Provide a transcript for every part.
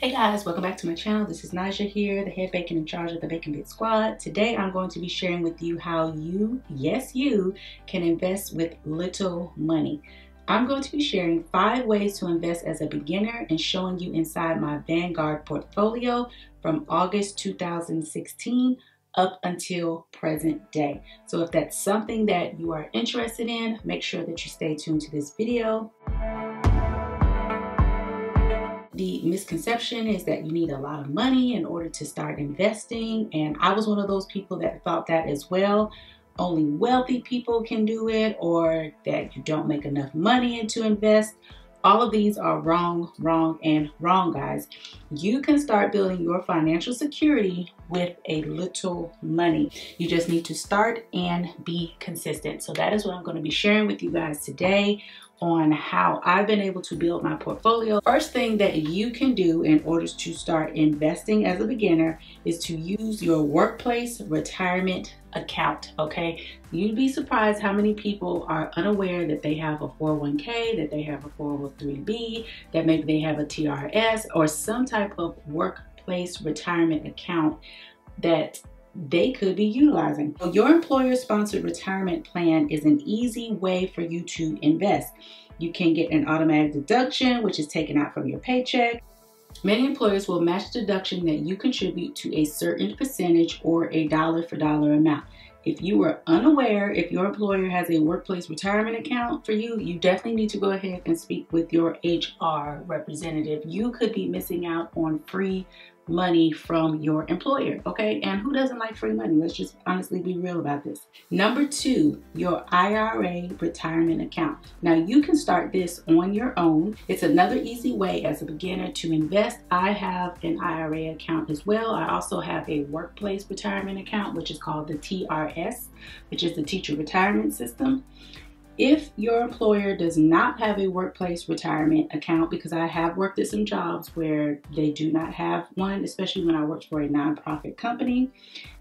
Hey guys, welcome back to my channel. This is Naja here, the head bacon in charge of the Bacon Bit Squad. Today I'm going to be sharing with you how you, yes you, can invest with little money. I'm going to be sharing 5 ways to invest as a beginner and showing you inside my Vanguard portfolio from August 2016 up until present day. So if that's something that you are interested in, make sure that you stay tuned to this video. The misconception is that you need a lot of money in order to start investing, and I was one of those people that thought that as well. Only wealthy people can do it, or that you don't make enough money to invest. All of these are wrong, guys. You can start building your financial security with a little money. You just need to start and be consistent. So that is what I'm going to be sharing with you guys today on how I've been able to build my portfolio. First thing that you can do in order to start investing as a beginner is to use your workplace retirement account, okay? You'd be surprised how many people are unaware that they have a 401k, that they have a 403b, that maybe they have a TRS or some type of workplace retirement account that they could be utilizing. Your employer-sponsored retirement plan is an easy way for you to invest. You can get an automatic deduction, which is taken out from your paycheck. Many employers will match the deduction that you contribute to a certain percentage or a dollar for dollar amount. If you are unaware if your employer has a workplace retirement account for you, you definitely need to go ahead and speak with your HR representative. You could be missing out on free money from your employer, okay? And who doesn't like free money? Let's just honestly be real about this. Number 2, your IRA retirement account. Now you can start this on your own. It's another easy way as a beginner to invest. I have an IRA account as well. I also have a workplace retirement account, which is called the TRS, which is the Teacher Retirement System. If your employer does not have a workplace retirement account, because I have worked at some jobs where they do not have one, especially when I worked for a nonprofit company,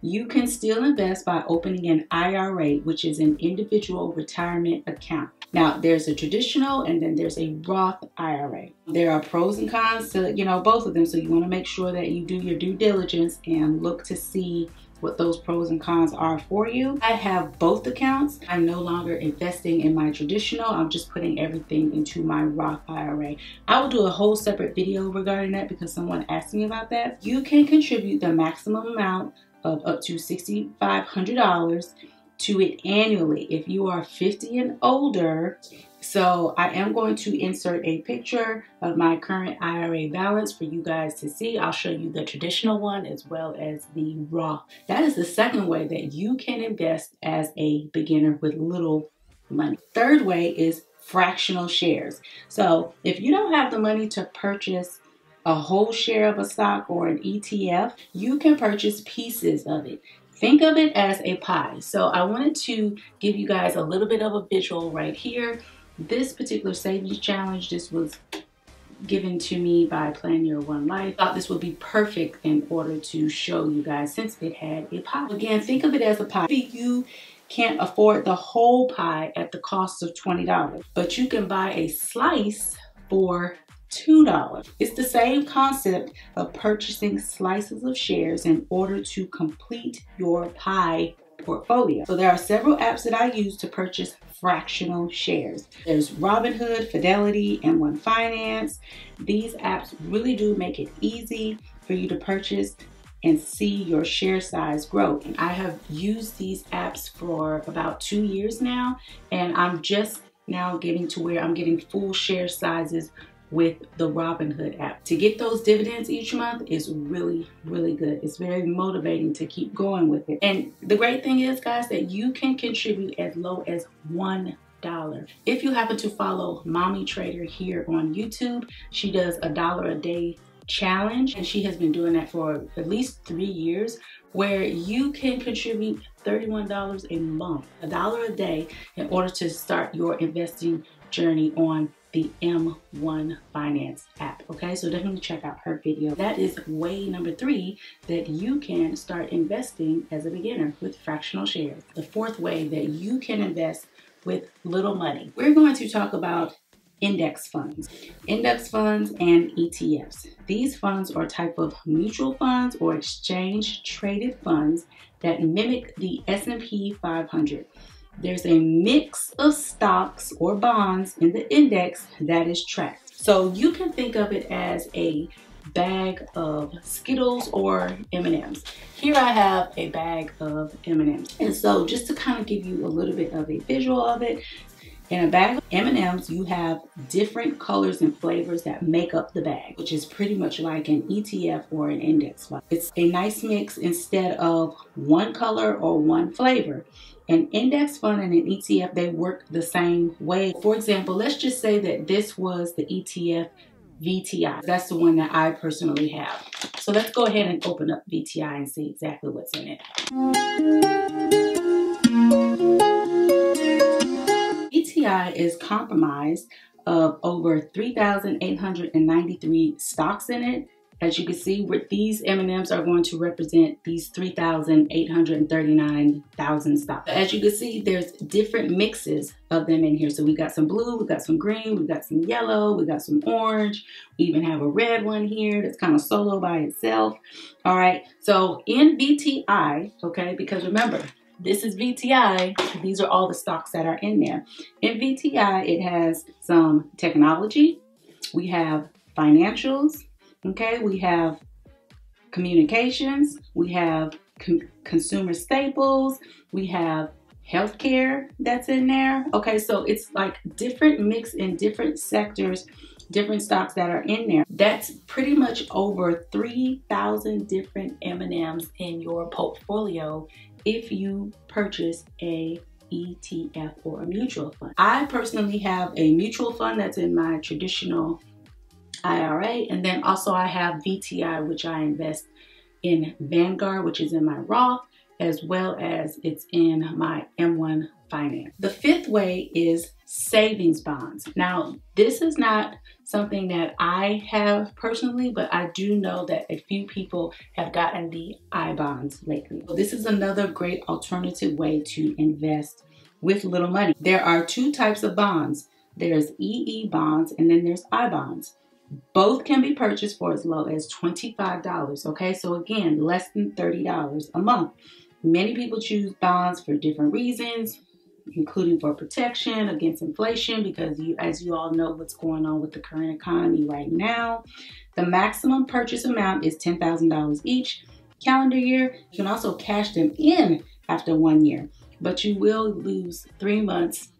you can still invest by opening an IRA, which is an individual retirement account. Now, there's a traditional and then there's a Roth IRA. There are pros and cons to, both of them. So you want to make sure that you do your due diligence and look to see what those pros and cons are for you. I have both accounts. I'm no longer investing in my traditional. I'm just putting everything into my Roth IRA. I will do a whole separate video regarding that because someone asked me about that. You can contribute the maximum amount of up to $6,500 to it annually if you are 50 and older. So I am going to insert a picture of my current IRA balance for you guys to see. I'll show you the traditional one as well as the Roth. That is the second way that you can invest as a beginner with little money. Third way is fractional shares. So if you don't have the money to purchase a whole share of a stock or an ETF, you can purchase pieces of it. Think of it as a pie. So I wanted to give you guys a little bit of a visual right here. This particular savings challenge, this was given to me by Plan Your One Life. I thought this would be perfect in order to show you guys since it had a pie. Again, think of it as a pie. If you can't afford the whole pie at the cost of $20, but you can buy a slice for $2. It's the same concept of purchasing slices of shares in order to complete your pie portfolio. So there are several apps that I use to purchase fractional shares. There's Robinhood, Fidelity, M1 Finance. These apps really do make it easy for you to purchase and see your share size grow. And I have used these apps for about 2 years now, and I'm just now getting to where I'm getting full share sizes with the Robinhood app. To get those dividends each month is really good. It's very motivating to keep going with it. And the great thing is, guys, that you can contribute as low as $1. If you happen to follow Mommy Trader here on YouTube, she does a $1 a day challenge, and she has been doing that for at least 3 years, where you can contribute $31 a month, $1 a day, in order to start your investing journey on the M1 Finance app. Okay, so definitely check out her video. That is way number 3 that you can start investing as a beginner with fractional shares. The 4th way that you can invest with little money. We're going to talk about index funds. Index funds and ETFs. These funds are a type of mutual funds or exchange traded funds that mimic the S&P 500. There's a mix of stocks or bonds in the index that is tracked. So you can think of it as a bag of Skittles or M&Ms. Here I have a bag of M&Ms. And so just to kind of give you a little bit of a visual of it, in a bag of M&Ms, you have different colors and flavors that make up the bag, which is pretty much like an ETF or an index fund. It's a nice mix instead of one color or one flavor. An index fund and an ETF, they work the same way. For example, let's just say that this was the ETF VTI. That's the one that I personally have. So let's go ahead and open up VTI and see exactly what's in it. VTI is comprised of over 3,893 stocks in it. As you can see, with these M&Ms are going to represent these 3,839,000 stocks. As you can see, there's different mixes of them in here. So we got some blue, we got some green, we got some yellow, we got some orange. We even have a red one here that's kind of solo by itself. All right, so in VTI, okay, because remember, this is VTI. These are all the stocks that are in there. In VTI, it has some technology. We have financials. Okay, we have communications. We have consumer staples. We have healthcare that's in there. Okay, so it's like different mix in different sectors, different stocks that are in there. That's pretty much over 3,000 different M&Ms in your portfolio if you purchase a ETF or a mutual fund. I personally have a mutual fund that's in my traditional IRA, and then also I have VTI, which I invest in Vanguard, which is in my Roth, as well as it's in my M1 Finance. The fifth way is savings bonds. Now, this is not something that I have personally, but I do know that a few people have gotten the I-bonds lately. So this is another great alternative way to invest with little money. There are two types of bonds. There's EE bonds and then there's I-bonds. Both can be purchased for as low as $25, okay? So again, less than $30 a month. Many people choose bonds for different reasons, including for protection against inflation, because as you all know what's going on with the current economy right now. The maximum purchase amount is $10,000 each calendar year. You can also cash them in after 1 year, but you will lose 3 months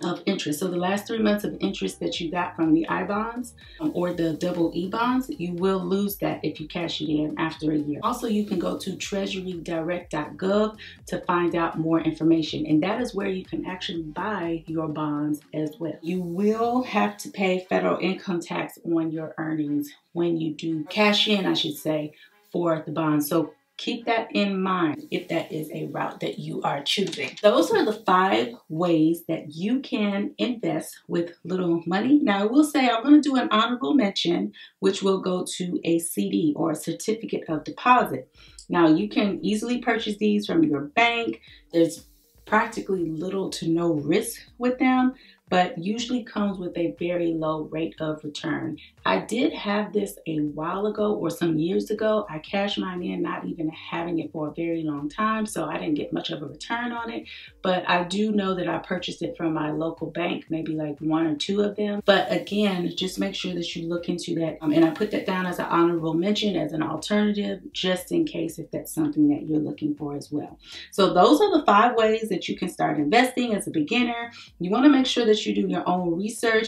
of interest. So the last 3 months of interest that you got from the I-bonds or the double E bonds, you will lose that if you cash it in after a year. Also, you can go to treasurydirect.gov to find out more information, and that is where you can actually buy your bonds as well. You will have to pay federal income tax on your earnings when you do cash in, I should say, for the bonds. So keep that in mind if that is a route that you are choosing. Those are the 5 ways that you can invest with little money. Now, I will say I'm going to do an honorable mention, which will go to a CD or a certificate of deposit. Now, you can easily purchase these from your bank. There's practically little to no risk with them, but usually comes with a very low rate of return. I did have this a while ago or some years ago. I cashed mine in, not even having it for a very long time, so I didn't get much of a return on it. But I do know that I purchased it from my local bank, maybe like 1 or 2 of them. But again, just make sure that you look into that. And I put that down as an honorable mention, as an alternative, just in case if that's something that you're looking for as well. So those are the 5 ways that you can start investing as a beginner. You want to make sure that you do your own research.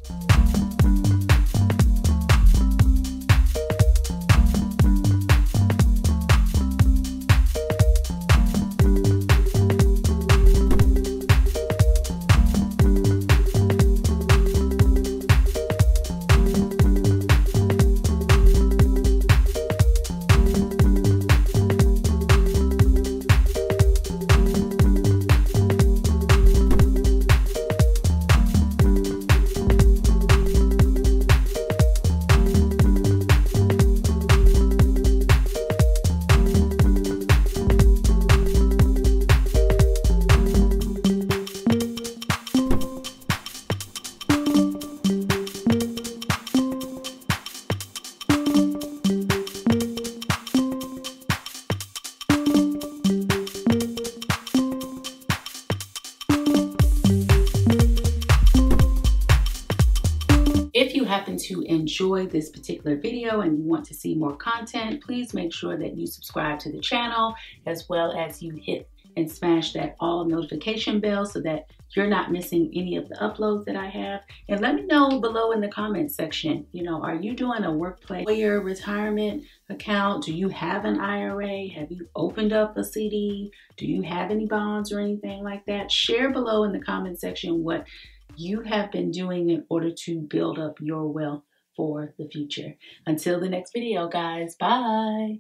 If you happen to enjoy this particular video and you want to see more content, please make sure that you subscribe to the channel, as well as you hit and smash that all notification bell so that you're not missing any of the uploads that I have. And let me know below in the comments section, are you doing a workplace or your retirement account? Do you have an IRA? Have you opened up a CD? Do you have any bonds or anything like that? Share below in the comment section what you have been doing in order to build up your wealth for the future. Until the next video, guys, bye.